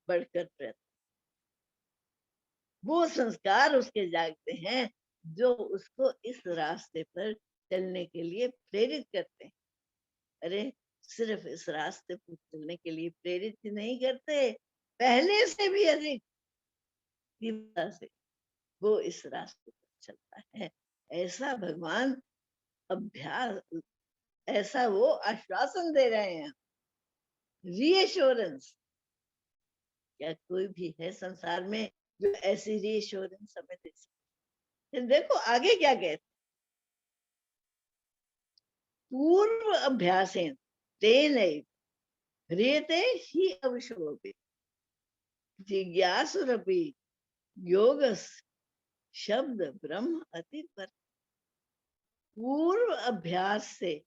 बढ़कर प्रयत्न, वो संस्कार उसके जागते हैं जो उसको इस रास्ते पर चलने के लिए प्रेरित करते हैं। अरे सिर्फ इस रास्ते पर चलने के लिए प्रेरित ही नहीं करते, पहले से भी अधिक तीव्रता से वो इस रास्ते पर चलता है। ऐसा भगवान अभ्यास, ऐसा वो आश्वासन दे रहे हैं, रीएश्योरेंस। क्या कोई भी है संसार में जो ऐसी रीएश्योरेंस हमें दे सकते? देखो आगे क्या कहते, पूर्व अभ्यासेन तेन ह्रियते ही अवशोभे जिज्ञासुरपि योगस शब्द ब्रह्म अति पर। पूर्व अभ्यास से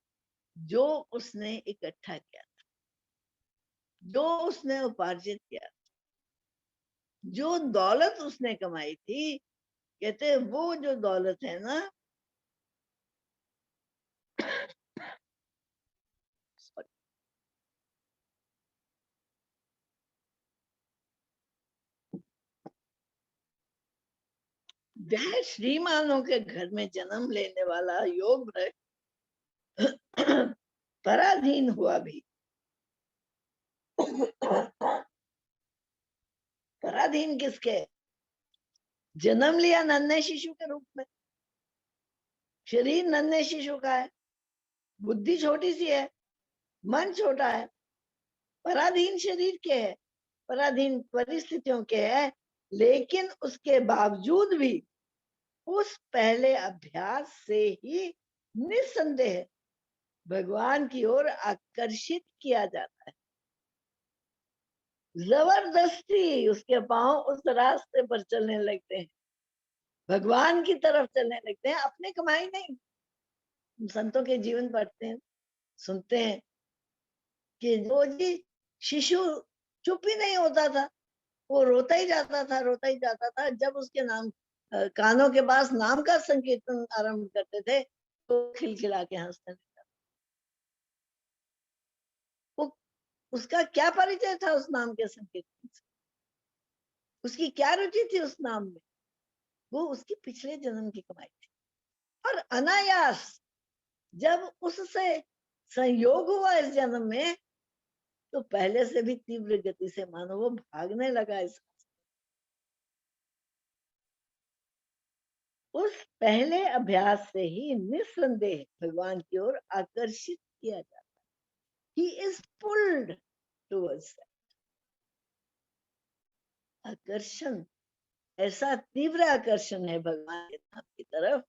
जो उसने इकट्ठा किया था, जो उसने उपार्जित किया, जो दौलत उसने कमाई थी, कहते वो जो दौलत है ना, वह श्रीमानों के घर में जन्म लेने वाला योग भ्रष्ट पराधीन हुआ भी, पराधीन किसके? जन्म लिया नन्हे शिशु के रूप में, शरीर नन्हे शिशु का है, बुद्धि छोटी सी है, मन छोटा है, पराधीन शरीर के है, पराधीन परिस्थितियों के है, लेकिन उसके बावजूद भी उस पहले अभ्यास से ही निस्संदेह भगवान की ओर आकर्षित किया जाता है। जबरदस्ती उसके पांव उस रास्ते पर चलने लगते हैं, भगवान की तरफ चलने लगते हैं, अपने कमाई नहीं। संतों के जीवन पढ़ते हैं, सुनते हैं कि वो जी शिशु चुप ही नहीं होता था, वो रोता ही जाता था, रोता ही जाता था। जब उसके नाम कानों के पास नाम का संकीर्तन आरंभ करते थे, तो खिलखिला के हंसने लगता। वो उसका क्या परिचय था उस नाम के संकीर्तन से? उसकी क्या रुचि थी उस नाम में? वो उसकी पिछले जन्म की कमाई थी। और अनायास जब उससे संयोग हुआ इस जन्म में, तो पहले से भी तीव्र गति से मानो वो भागने लगा इस उस पहले अभ्यास से ही निस्संदेह भगवान की ओर आकर्षित किया जाता है। He is pulled towards that. आकर्षण, ऐसा तीव्र आकर्षण है भगवान के नाम की तरफ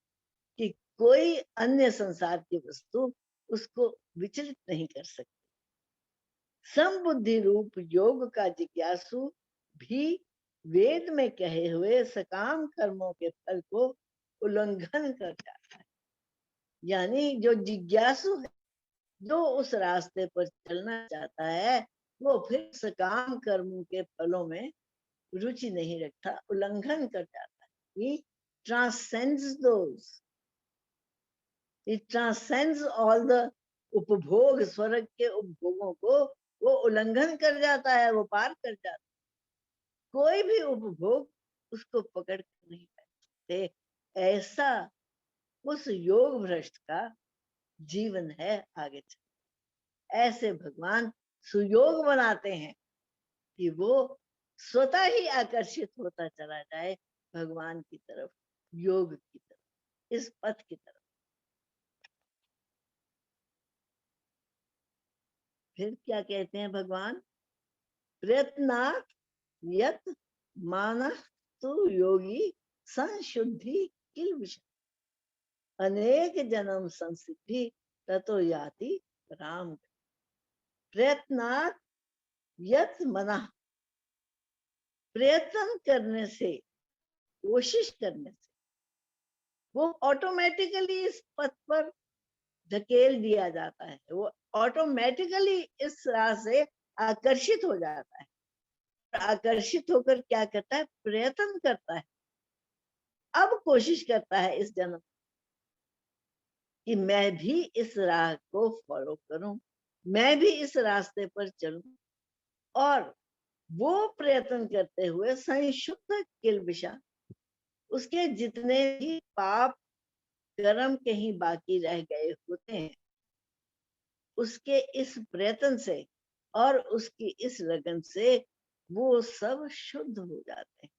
कि कोई अन्य संसार की वस्तु उसको विचलित नहीं कर सकती। समबुद्धि रूप योग का जिज्ञासु भी वेद में कहे हुए सकाम कर्मों के फल को उल्लंघन कर जाता है। यानी जो जिज्ञासु है, जो उस रास्ते पर चलना चाहता है, वो फिर सकाम कर्मों के फलों में रुचि नहीं रखता, उल्लंघन कर जाता है। He transcends those. He transcends all the उपभोग, स्वर्ग के उपभोगों को वो उल्लंघन कर जाता है, वो पार कर जाता है। कोई भी उपभोग उसको पकड़ कर नहीं पाते। ऐसा उस योग भ्रष्ट का जीवन है आगे चल। ऐसे भगवान सुयोग बनाते हैं कि वो स्वतः ही आकर्षित होता चला जाए भगवान की तरफ, योग की तरफ, इस पथ की तरफ। फिर क्या कहते हैं भगवान? प्रयत्नात् यत् मानः तु योगी संशुद्धि किल विषय, अनेक जन्म संसिद्धि ततो याति राम। प्रयत्नात् यत् मनः, प्रयत्न करने से, कोशिश करने से वो ऑटोमेटिकली इस पथ पर धकेल दिया जाता है। वो ऑटोमेटिकली इस राह से आकर्षित हो जाता है। आकर्षित होकर क्या करता है? प्रयत्न करता है। अब कोशिश करता है इस जन्म कि मैं भी इस राह को फॉलो करूं, मैं भी इस रास्ते पर चलूं। और वो प्रयत्न करते हुए संशुद्ध किल्बिषा, उसके जितने भी पाप कर्म कहीं बाकी रह गए होते हैं, उसके इस प्रयत्न से और उसकी इस लगन से वो सब शुद्ध हो जाते हैं।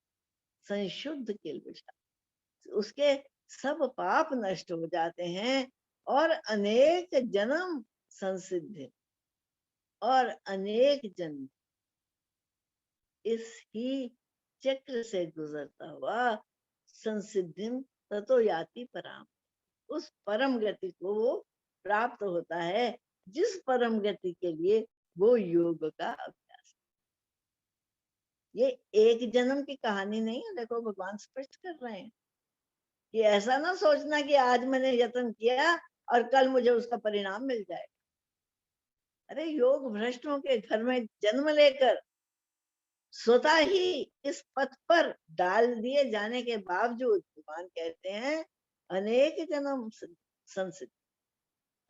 संशुद्ध किल्बिषा, उसके सब पाप नष्ट हो जाते हैं और अनेक जन्म संसिद्ध, और अनेक जन्म इस ही चक्र से गुजरता हुआ संसिद्धिम ततो याति पराम, उस परम गति को वो प्राप्त होता है, जिस परम गति के लिए वो योग का अभ्यास। ये एक जन्म की कहानी नहीं है। देखो भगवान स्पष्ट कर रहे हैं कि ऐसा ना सोचना कि आज मैंने यत्न किया और कल मुझे उसका परिणाम मिल जाएगा। अरे योग भ्रष्टों के घर में जन्म लेकर स्वतः ही इस पथ पर डाल दिए जाने के बावजूद भगवान कहते हैं अनेक जन्म संसिद्ध,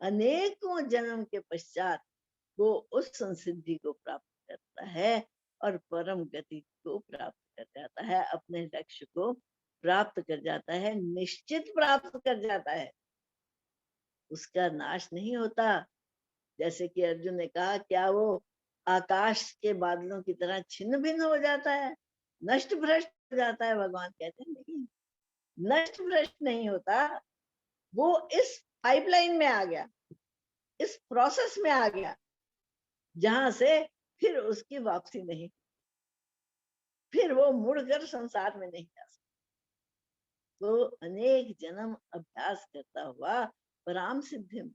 अनेकों जन्म के पश्चात वो उस संसिद्धि को प्राप्त करता है और परम गति को प्राप्त कर जाता है, अपने लक्ष्य को प्राप्त कर जाता है, निश्चित प्राप्त कर जाता है। उसका नाश नहीं होता। जैसे कि अर्जुन ने कहा, क्या वो आकाश के बादलों की तरह छिन्न भिन्न हो जाता है, नष्ट भ्रष्ट हो जाता है? भगवान कहते हैं नहीं, नष्ट भ्रष्ट नहीं होता। वो इस पाइपलाइन में आ गया, इस प्रोसेस में आ गया, जहां से फिर उसकी वापसी नहीं, फिर वो मुड़कर संसार में नहीं जा सकता। तो अनेक जन्म अभ्यास करता हुआ पराम सिद्धि,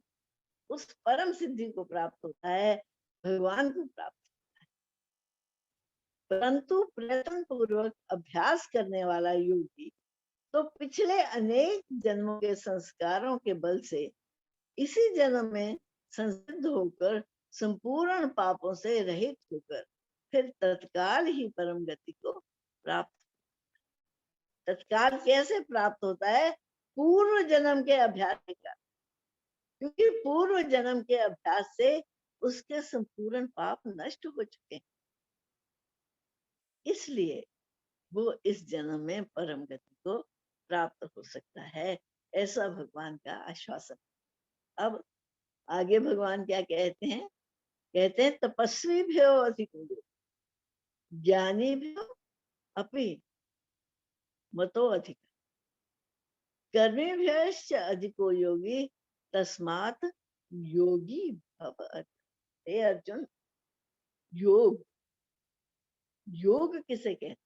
उस परम सिद्धि को प्राप्त होता है, भगवान को प्राप्त। परंतु प्रयत्न पूर्वक अभ्यास करने वाला योगी तो पिछले अनेक जन्मों के संस्कारों के बल से इसी जन्म में संसिद्ध होकर संपूर्ण पापों से रहित होकर फिर तत्काल ही परम गति को प्राप्त। तत्काल कैसे प्राप्त होता है? पूर्व जन्म के अभ्यास का, क्योंकि पूर्व जन्म के अभ्यास से उसके संपूर्ण पाप नष्ट हो चुके हैं, इसलिए वो इस जन्म में परम गति को प्राप्त हो सकता है, ऐसा भगवान का आश्वासन। अब आगे भगवान क्या कहते हैं? कहते हैं तपस्वी भ्यो अधिको ज्ञानी भ्यो अपि मतो अधिक कर्मी भ्यश्च अधिको योगी तस्मात् योगी भव। हे अर्जुन, योग, योग किसे कहते हैं?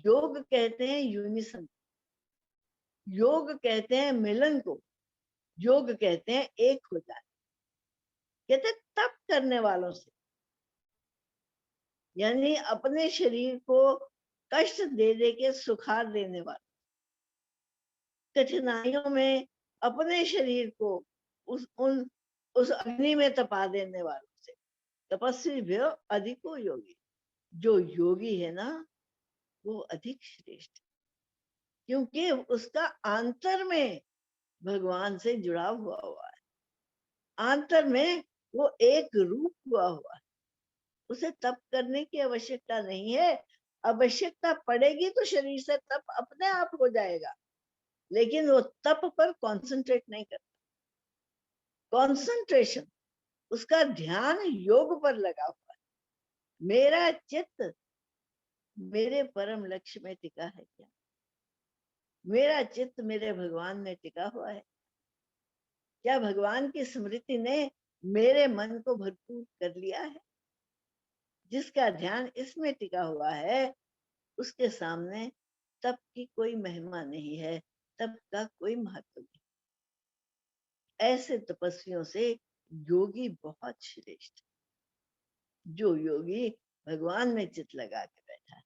योग कहते हैं यूनिसन, योग कहते हैं मिलन को, योग कहते हैं एक हो जाए। कहते तप करने वालों से, यानी अपने शरीर को कष्ट दे दे के सुखार देने वाले, कठिनाइयों में अपने शरीर को उस अग्नि में तपा देने वालों से तपस्वी भी अधिको योगी। जो योगी है ना, वो अधिक श्रेष्ठ, क्योंकि उसका आंतर में भगवान से जुड़ा हुआ है, आंतर में वो एक रूप हुआ है। उसे तप करने की आवश्यकता नहीं है, आवश्यकता पड़ेगी तो शरीर से तप अपने आप हो जाएगा, लेकिन वो तप पर कंसंट्रेट नहीं करता। कंसंट्रेशन, उसका ध्यान योग पर लगा हुआ है। मेरा चित्त मेरे परम लक्ष्य में टिका है क्या? मेरा चित्त मेरे भगवान में टिका हुआ है क्या? भगवान की स्मृति ने मेरे मन को भरपूर कर लिया है? जिसका ध्यान इसमें टिका हुआ है, उसके सामने तप की कोई महिमा नहीं है, तप का कोई महत्व नहीं। ऐसे तपस्वियों से योगी बहुत श्रेष्ठ, जो योगी भगवान में चित्त लगा के बैठा है।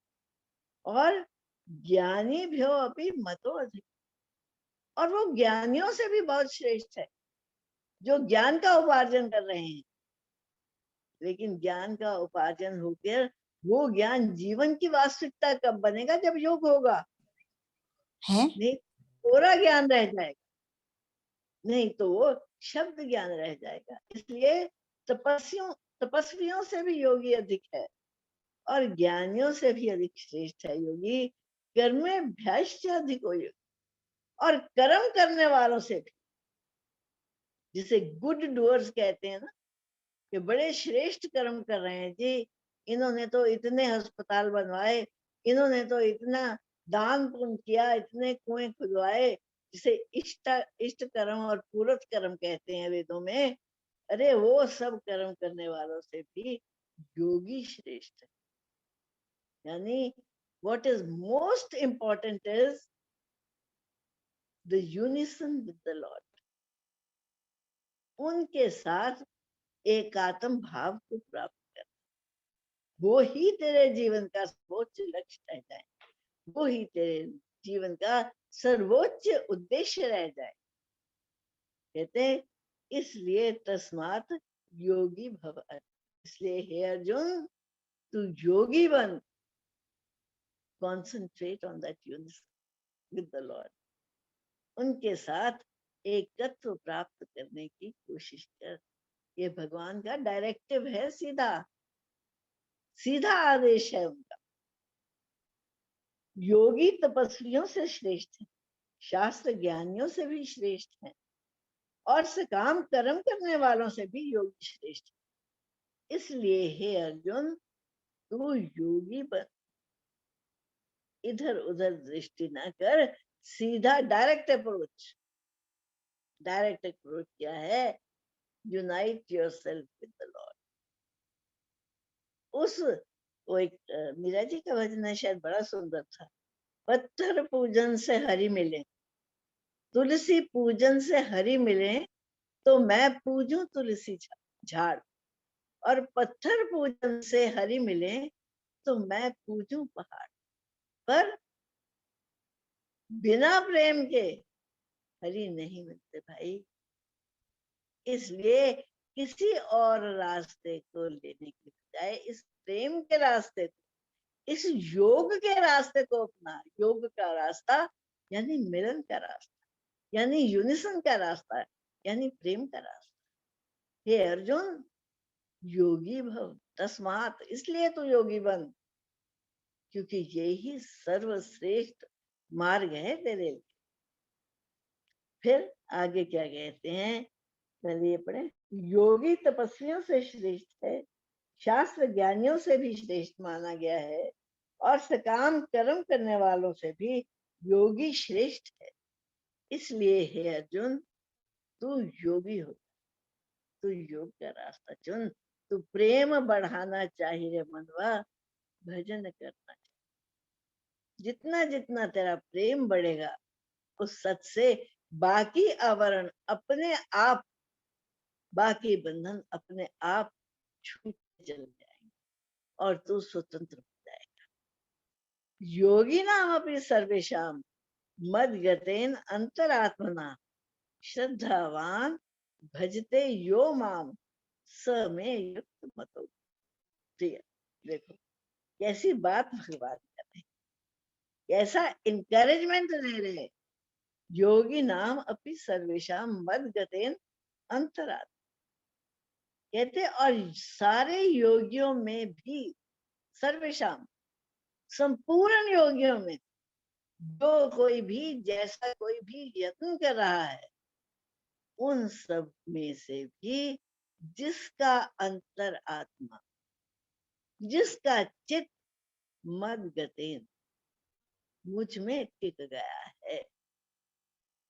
और ज्ञानी भ्यो अपि मतो अधिक, और वो ज्ञानियों से भी बहुत श्रेष्ठ है, जो ज्ञान का उपार्जन कर रहे हैं। लेकिन ज्ञान का उपार्जन होकर वो ज्ञान जीवन की वास्तविकता कब बनेगा? जब योग होगा है? नहीं पूरा ज्ञान रह जाएगा, नहीं तो वो शब्द ज्ञान रह जाएगा। इसलिए तपस्वियों से भी योगी अधिक है और ज्ञानियों से भी अधिक श्रेष्ठ है योगी। कर्मेभ्यश्च अधिको योगी, और कर्म करने वालों से भी, जिसे गुड डूअर्स कहते हैं ना, कि बड़े श्रेष्ठ कर्म कर रहे हैं जी, इन्होंने तो इतने अस्पताल बनवाए, इन्होंने तो इतना दान पुण्य किया, इतने कुएं खुदवाए, जिसे इष्ट कर्म और पूरत कर्म कहते हैं वेदों में। अरे वो सब कर्म करने वालों से भी योगी श्रेष्ठ है। यानी what is most important is the unison with the Lord, उनके साथ एकात्म भाव को प्राप्त कर, वो ही तेरे जीवन का सर्वोच्च लक्ष्य रह जाए, वो ही तेरे जीवन का सर्वोच्च उद्देश्य रह जाए। कहते इसलिए तस्मात् योगी भव, इसलिए हे अर्जुन तू योगी बन, concentrate on that unison with the Lord, उनके साथ एकत्व प्राप्त करने की कोशिश कर। ये भगवान का डायरेक्टिव है, सीधा सीधा आदेश है उनका। योगी तपस्वियों से श्रेष्ठ है, शास्त्र ज्ञानियों से भी श्रेष्ठ है, और सकाम कर्म करने वालों से भी योगी श्रेष्ठ है। इसलिए हे अर्जुन तू योगी बन, इधर उधर दृष्टि ना कर, सीधा डायरेक्ट अप्रोच। डायरेक्ट अप्रोच क्या है? Unite yourself with the Lord. वो एक मीरा जी का भजन है, शायद बड़ा सुंदर था। पत्थर पूजन से हरि मिले, तुलसी पूजन से हरि मिले, तो मैं पूजूं तुलसी झाड़, और पत्थर पूजन से हरि मिले तो मैं पूजूं पहाड़। पर बिना प्रेम के हरि नहीं मिलते भाई। इसलिए किसी और रास्ते को लेने की बजाय इस प्रेम के रास्ते को, इस योग के रास्ते को अपना। योग का रास्ता यानी मिलन का रास्ता, यानी यूनिसन का रास्ता, यानी प्रेम का रास्ता। हे अर्जुन, योगी भव तस्मात्, इसलिए तू योगी बन, क्योंकि यही सर्वश्रेष्ठ मार्ग है तेरे लिए। फिर आगे क्या कहते हैं, चलिए पढ़े। योगी तपस्वियों से श्रेष्ठ है, शास्त्र ज्ञानियों से भी श्रेष्ठ माना गया है, और सकाम कर्म करने वालों से भी योगी श्रेष्ठ है। इसलिए हे अर्जुन, तू योगी हो, तू योग का रास्ता चुन, तू प्रेम बढ़ाना चाहिए रे मनवा, भजन करना चाहिए। जितना जितना तेरा प्रेम बढ़ेगा, उस सत से बाकी आवरण अपने आप, बाकी बंधन अपने आप छूट चल जाएंगे और तू स्वतंत्र हो जाएगा। योगी नाम अपनी सर्वेशाम मद गतेन अंतरात्मना श्रद्धावान भजते यो माम स में युक्त मतो। देखो कैसी बात भगवान कर रहे हैं, कैसा इनकरेजमेंट दे रहे हैं। योगी नाम अपनी सर्वेशाम मद गतेन अंतरात्मा, कहते और सारे योगियों में भी, सर्वेशाम संपूर्ण योगियों में, जो कोई भी जैसा कोई भी यत्न कर रहा है, उन सब में से भी जिसका अंतर आत्मा, जिसका चित्त मद गतेन मुझ में टिक गया है,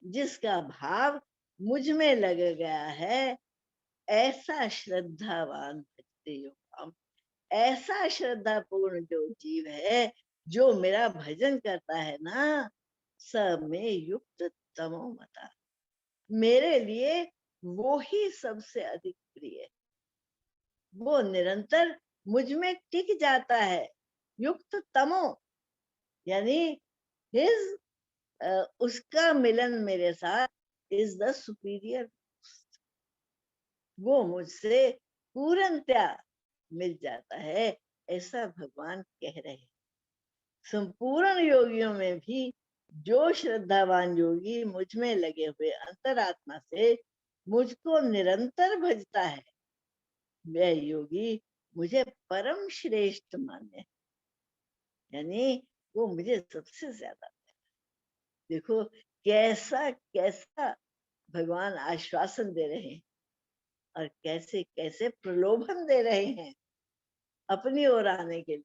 जिसका भाव मुझ में लग गया है, ऐसा श्रद्धावान भजते यो माम, ऐसा श्रद्धा पूर्ण जो जीव है, जो मेरा भजन करता है ना, सब में युक्त तमो मता, मेरे लिए वो ही सबसे अधिक प्रिय है। वो निरंतर मुझ में टिक जाता है। युक्त तमो यानी हिज, उसका मिलन मेरे साथ इज द सुपीरियर, वो मुझसे पूर्णतया मिल जाता है, ऐसा भगवान कह रहे हैं। संपूर्ण योगियों में भी जो श्रद्धावान योगी मुझ में लगे हुए अंतरात्मा से मुझको निरंतर भजता है, वह योगी मुझे परम श्रेष्ठ माने, यानी वो मुझे सबसे ज्यादा। देखो कैसा कैसा भगवान आश्वासन दे रहे हैं और कैसे कैसे प्रलोभन दे रहे हैं अपनी ओर आने के लिए।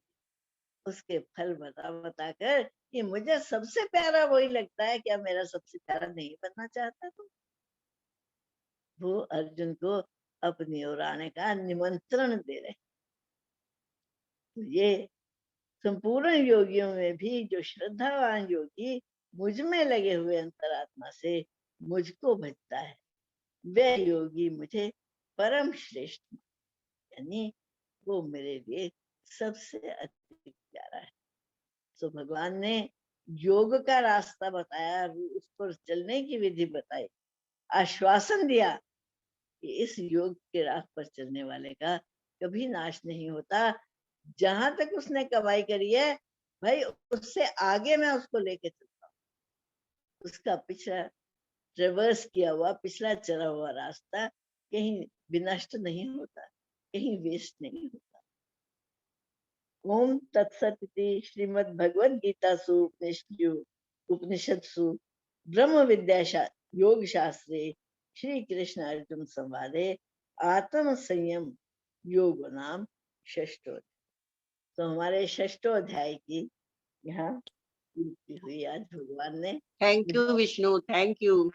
उसके फल बता बता कर कि मुझे सबसे प्यारा वही लगता है, क्या मेरा सबसे प्यारा नहीं बनना चाहता तुम? वो अर्जुन को अपनी ओर आने का निमंत्रण दे रहे। तो ये संपूर्ण योगियों में भी जो श्रद्धावान योगी मुझ में लगे हुए अंतरात्मा से मुझको भजता है, वह योगी मुझे परम श्रेष्ठ, यानी वो मेरे लिए सबसे अधिक प्यारा है। तो भगवान ने योग का रास्ता बताया, उस पर चलने की विधि बताई, आश्वासन दिया कि इस योग के राह पर चलने वाले का कभी नाश नहीं होता। जहां तक उसने कमाई करी है भाई, उससे आगे मैं उसको लेके चलता हूँ। उसका पिछला ट्रेवर्स किया हुआ, पिछला चला हुआ रास्ता कहीं विनष्ट नहीं होता, कहीं वेस्ट नहीं होता। ओम तत्सत इति श्रीमद् भगवद गीतासु उपनिषत्सु ब्रह्म विद्या योग शास्त्रे श्री कृष्ण अर्जुन संवादे आत्म संयम योग नाम षष्ठो। तो हमारे षष्ठो अध्याय की यहाँ पूर्ति हुई आज। भगवान ने thank you Vishnu, thank you.